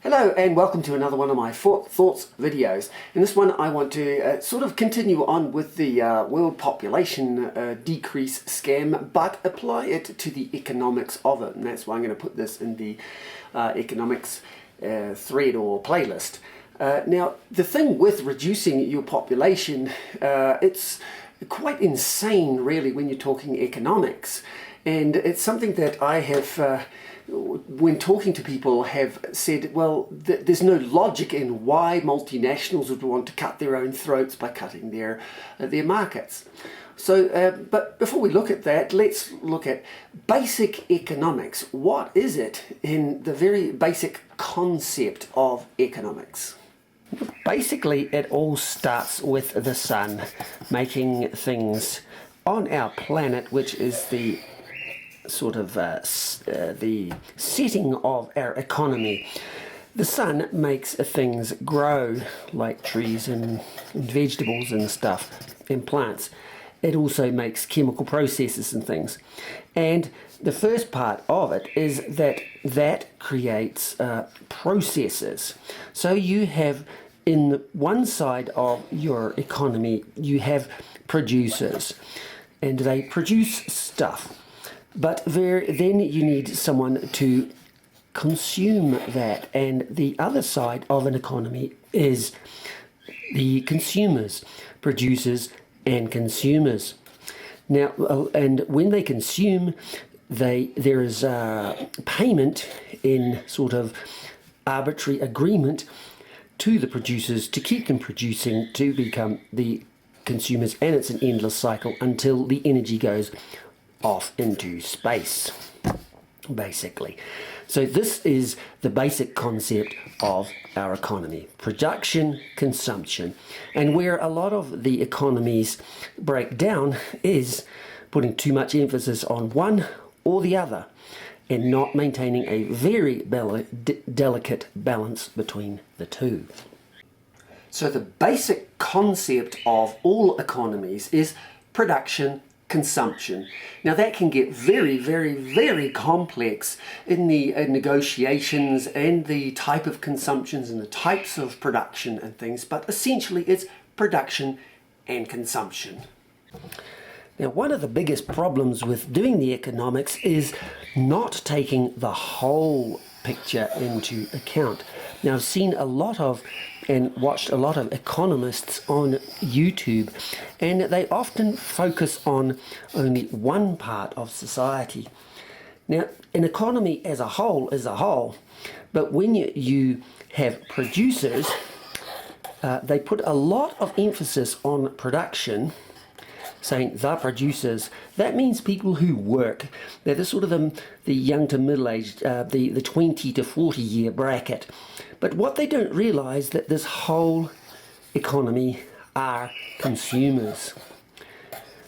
Hello and welcome to another one of my thoughts videos. In this one I want to sort of continue on with the world population decrease scam, but apply it to the economics of it, and that's why I'm going to put this in the economics thread or playlist. Now the thing with reducing your population, it's quite insane really when you're talking economics, and it's something that I have when talking to people have said, well, there's no logic in why multinationals would want to cut their own throats by cutting their markets. So, but before we look at that, let's look at basic economics. What is it in the very basic concept of economics? Basically, it all starts with the sun making things on our planet, which is the sort of the setting of our economy. The sun makes things grow, like trees and vegetables and stuff, and plants. It also makes chemical processes and things. And the first part of it is that creates processes. So you have, in one side of your economy, you have producers, and they produce stuff. But then you need someone to consume that, and the other side of an economy is the consumers, producers and consumers. Now, and when they consume, there is payment in sort of arbitrary agreement to the producers to keep them producing to become the consumers, and it's an endless cycle until the energy goes off into space, basically. So this is the basic concept of our economy: production, consumption. And where a lot of the economies break down is putting too much emphasis on one or the other and not maintaining a very delicate balance between the two. So the basic concept of all economies is production, consumption. Now that can get very, very, very complex in the negotiations and the type of consumptions and the types of production and things, but essentially it's production and consumption. Now, one of the biggest problems with doing the economics is not taking the whole picture into account. Now, I've seen a lot of and watched a lot of economists on YouTube, and they often focus on only one part of society. Now, an economy as a whole is a whole, but when you have producers, they put a lot of emphasis on production, saying the producers. That means people who work. They're the sort of the young to middle-aged, the 20 to 40 year bracket. But what they don't realize that this whole economy are consumers.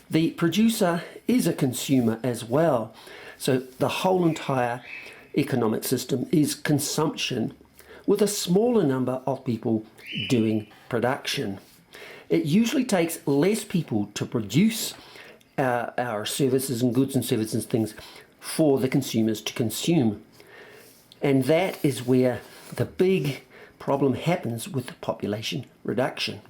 The producer is a consumer as well. So the whole entire economic system is consumption, with a smaller number of people doing production. It usually takes less people to produce our services and goods and services and things for the consumers to consume. And that is where the big problem happens with population reduction.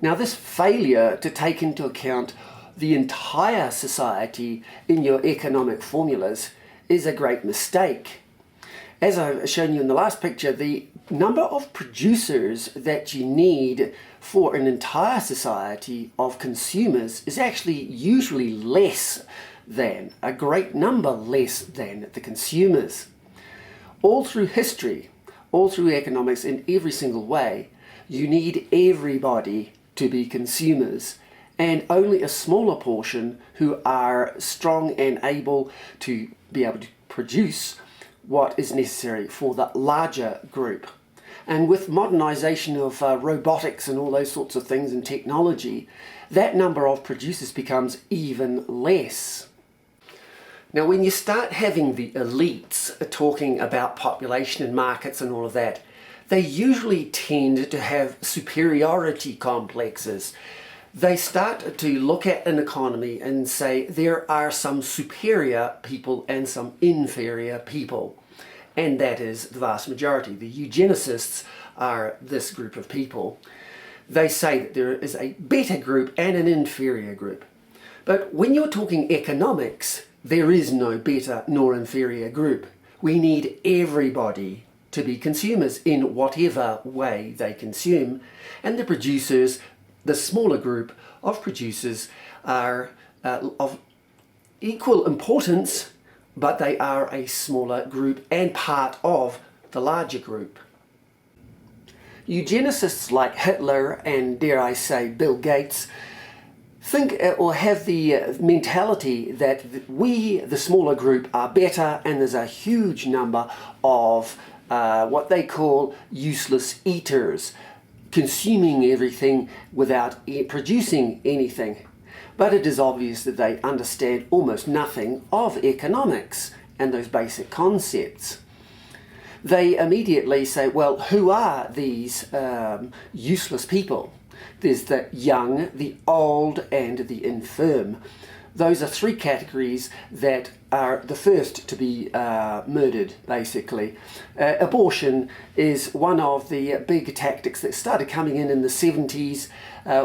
Now, this failure to take into account the entire society in your economic formulas is a great mistake. As I've shown you in the last picture, the number of producers that you need for an entire society of consumers is actually usually less than, a great number less than, the consumers. All through history, all through economics, in every single way, you need everybody to be consumers, and only a smaller portion who are strong and able to be able to produce what is necessary for the larger group. And with modernization of robotics and all those sorts of things and technology, that number of producers becomes even less. Now, when you start having the elites talking about population and markets and all of that, they usually tend to have superiority complexes. They start to look at an economy and say there are some superior people and some inferior people. and that is the vast majority. The eugenicists are this group of people. They say that there is a better group and an inferior group. But when you're talking economics, there is no better nor inferior group. We need everybody to be consumers in whatever way they consume. And the producers, the smaller group of producers, are of equal importance, but they are a smaller group and part of the larger group. Eugenicists like Hitler and, dare I say, Bill Gates think or have the mentality that we, the smaller group, are better, and there's a huge number of what they call useless eaters, consuming everything without producing anything. But it is obvious that they understand almost nothing of economics and those basic concepts. They immediately say, well, who are these useless people? There's the young, the old, and the infirm. Those are three categories that are the first to be murdered, basically. Abortion is one of the big tactics that started coming in the 70s,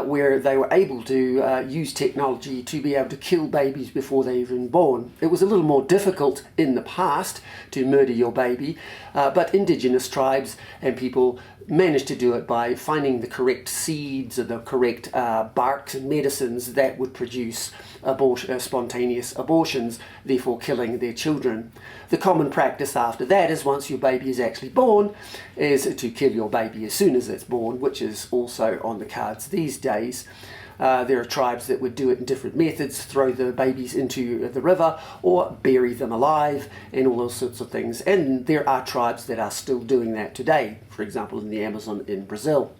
where they were able to use technology to be able to kill babies before they were even born. It was a little more difficult in the past to murder your baby, but indigenous tribes and people managed to do it by finding the correct seeds or the correct barks and medicines that would produce spontaneous abortions, therefore killing their children. The common practice after that is, once your baby is actually born, is to kill your baby as soon as it's born, which is also on the cards these days. There are tribes that would do it in different methods, throw the babies into the river or bury them alive and all those sorts of things. And there are tribes that are still doing that today, for example in the Amazon in Brazil.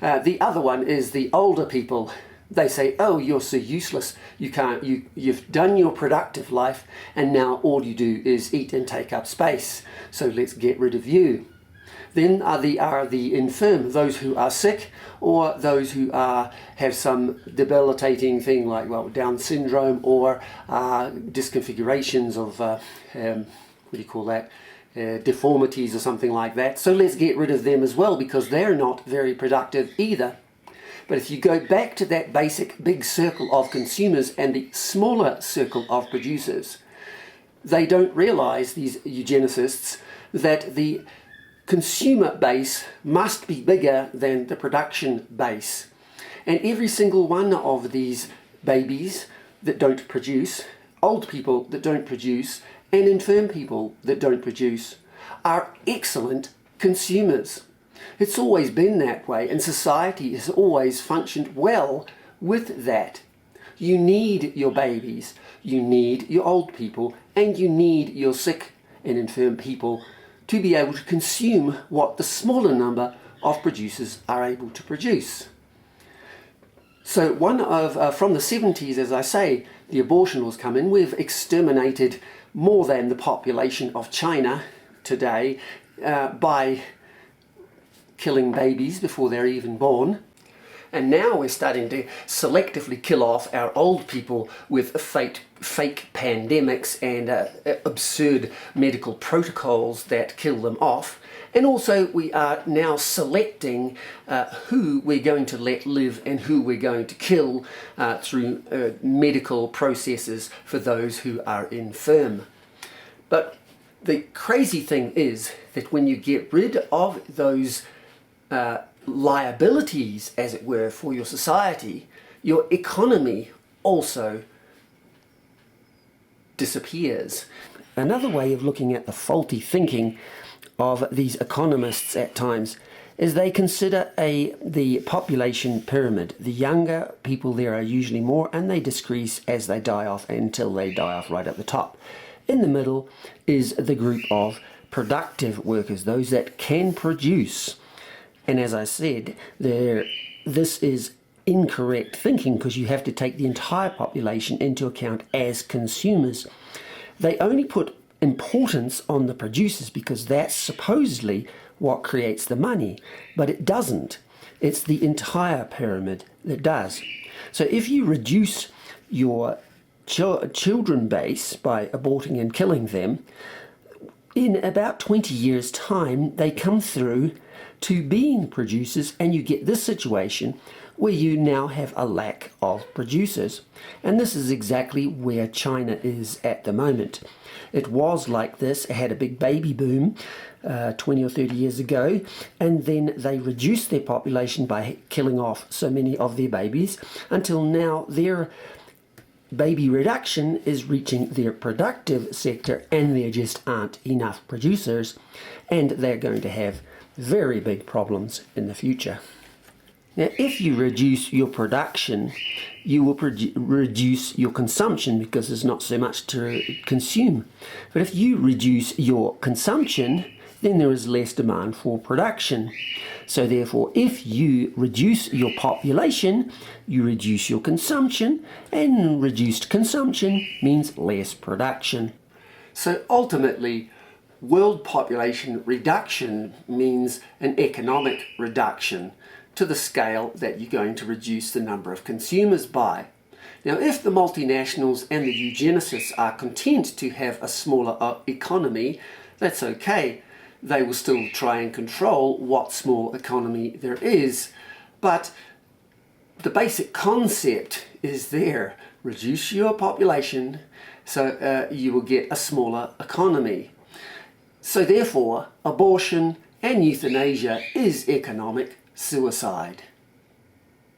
The other one is the older people. They say, oh, you're so useless, you've done your productive life and now all you do is eat and take up space, so let's get rid of you. Then are the infirm, those who are sick or those who have some debilitating thing like, well, Down syndrome or disconfigurations of, deformities or something like that. So let's get rid of them as well, because they're not very productive either. But if you go back to that basic big circle of consumers and the smaller circle of producers, they don't realize, these eugenicists, that the consumer base must be bigger than the production base. And every single one of these babies that don't produce, old people that don't produce, and infirm people that don't produce are excellent consumers. It's always been that way, and society has always functioned well with that. You need your babies, you need your old people, and you need your sick and infirm people to be able to consume what the smaller number of producers are able to produce. So from the 70s, as I say, the abortion laws come in. We've exterminated more than the population of China today by killing babies before they're even born. And now we're starting to selectively kill off our old people with fake pandemics and absurd medical protocols that kill them off. And also we are now selecting who we're going to let live and who we're going to kill through medical processes for those who are infirm. But the crazy thing is that when you get rid of those liabilities, as it were, for your society, your economy also disappears. Another way of looking at the faulty thinking of these economists at times is they consider the population pyramid. The younger people there are usually more, and they decrease as they die off until they die off right at the top. In the middle is the group of productive workers, those that can produce. And as I said, this is incorrect thinking, because you have to take the entire population into account as consumers. They only put importance on the producers because that's supposedly what creates the money, but it doesn't. It's the entire pyramid that does. So if you reduce your children base by aborting and killing them, in about 20 years' time, they come through to being producers, and you get this situation where you now have a lack of producers. And this is exactly where China is at the moment. It was like this. It had a big baby boom 20 or 30 years ago, and then they reduced their population by killing off so many of their babies until now their baby reduction is reaching their productive sector, and there just aren't enough producers, and they're going to have very big problems in the future. Now, if you reduce your production, you will reduce your consumption because there's not so much to consume. But if you reduce your consumption, then there is less demand for production. So therefore, if you reduce your population, you reduce your consumption, and reduced consumption means less production. So ultimately, world population reduction means an economic reduction to the scale that you're going to reduce the number of consumers by. Now, if the multinationals and the eugenicists are content to have a smaller economy, that's okay. They will still try and control what small economy there is. But the basic concept is there. Reduce your population so you will get a smaller economy. So therefore, abortion and euthanasia is economic suicide.